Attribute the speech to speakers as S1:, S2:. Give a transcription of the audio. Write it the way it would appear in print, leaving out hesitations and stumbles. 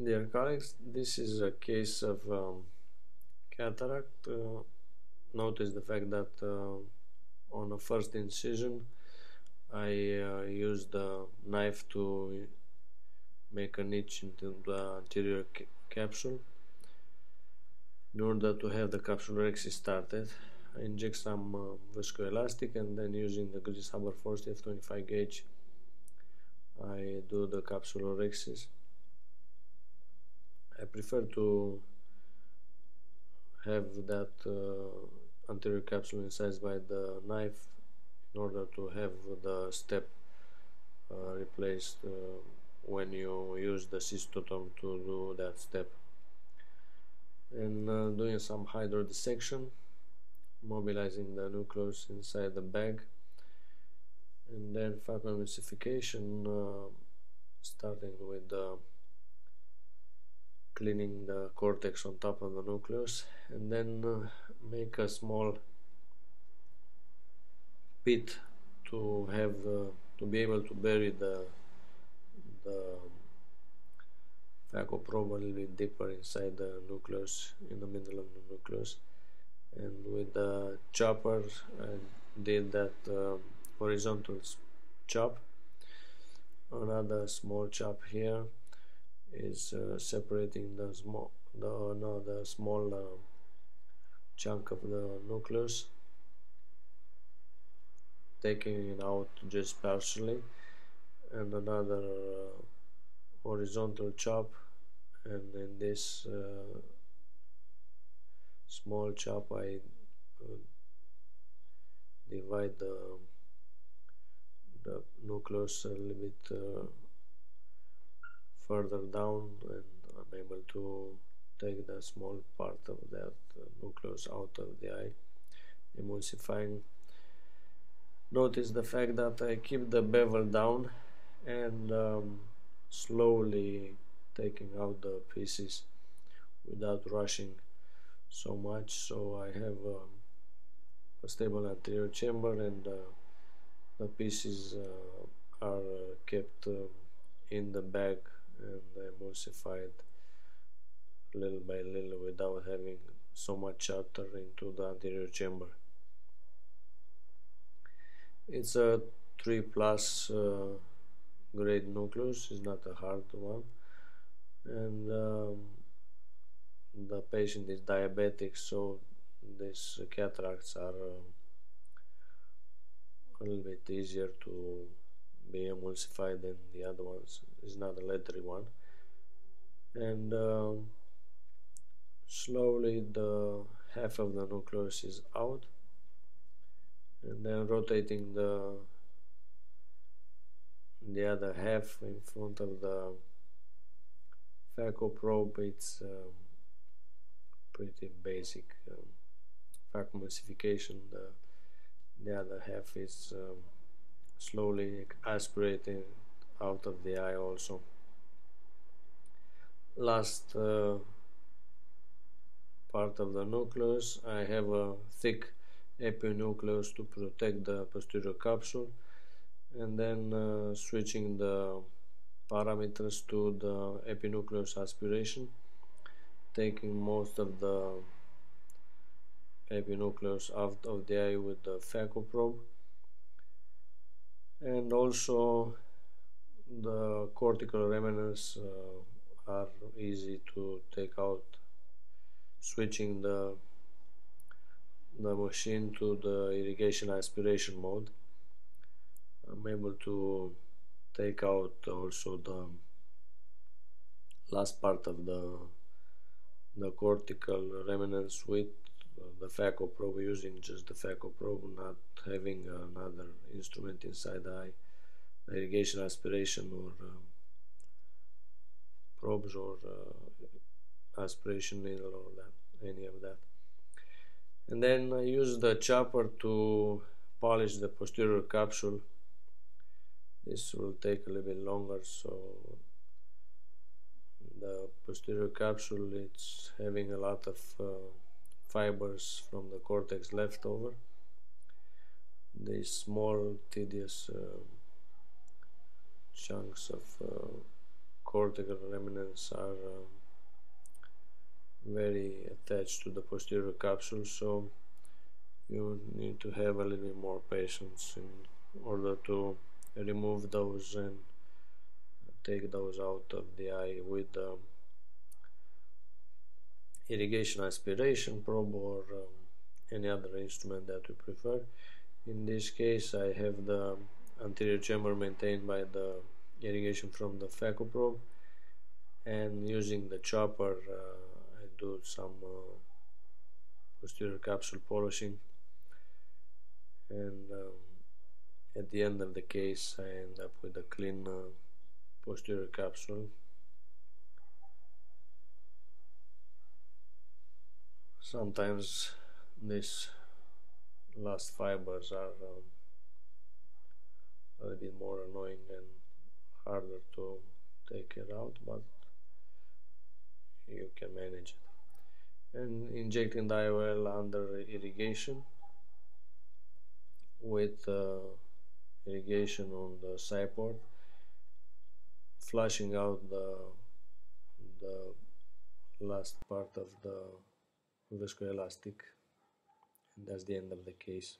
S1: Dear colleagues, this is a case of cataract. Notice the fact that on the first incision I used the knife to make a niche into the anterior capsule. In order to have the capsulorhexis started, I inject some viscoelastic, and then using the Gris Haber-Force F25 gauge I do the capsulorhexis. I prefer to have that anterior capsule incised by the knife in order to have the step replaced when you use the cystotom to do that step. And doing some hydrodissection, mobilizing the nucleus inside the bag, and then phaco emulsification, starting with cleaning the cortex on top of the nucleus, and then make a small pit to have to be able to bury the phaco probe a little bit deeper inside the nucleus, in the middle of the nucleus. And with the chopper I did that horizontal chop. Another small chop here is separating the small chunk of the nucleus, taking it out just partially, and another horizontal chop, and in this small chop I divide the nucleus a little bit further down, and I'm able to take the small part of that nucleus out of the eye, emulsifying. Notice the fact that I keep the bevel down and slowly taking out the pieces without rushing so much, so I have a stable anterior chamber, and the pieces are kept in the bag and emulsified little by little without having so much chatter into the anterior chamber. It's a 3 plus grade nucleus, it's not a hard one, and the patient is diabetic, so these cataracts are a little bit easier to be emulsified than the other ones. It's not a leathery one. And slowly the half of the nucleus is out, and then rotating the other half in front of the phaco probe. It's pretty basic phaco emulsification. The other half is slowly aspirating out of the eye also. Last part of the nucleus, I have a thick epinucleus to protect the posterior capsule, and then switching the parameters to the epinucleus aspiration, taking most of the epinucleus out of the eye with the phaco probe, and also the cortical remnants are easy to take out, switching the machine to the irrigation aspiration mode. I'm able to take out also the last part of the cortical remnants with the phaco probe, using just the phaco probe, not having another instrument inside the eye, irrigation aspiration or probes or aspiration needle or any of that. And then I use the chopper to polish the posterior capsule. This will take a little bit longer, so the posterior capsule, it's having a lot of fibers from the cortex left over. These small tedious chunks of cortical remnants are very attached to the posterior capsule, so you need to have a little bit more patience in order to remove those and take those out of the eye with the irrigation aspiration probe or any other instrument that you prefer. In this case, I have the anterior chamber maintained by the irrigation from the phaco probe, and using the chopper I do some posterior capsule polishing, and at the end of the case I end up with a clean posterior capsule. Sometimes these last fibers are a little bit more annoying and harder to take it out, but you can manage it. And injecting the IOL under irrigation with irrigation on the side port, flushing out the last part of the viscoelastic, and that's the end of the case.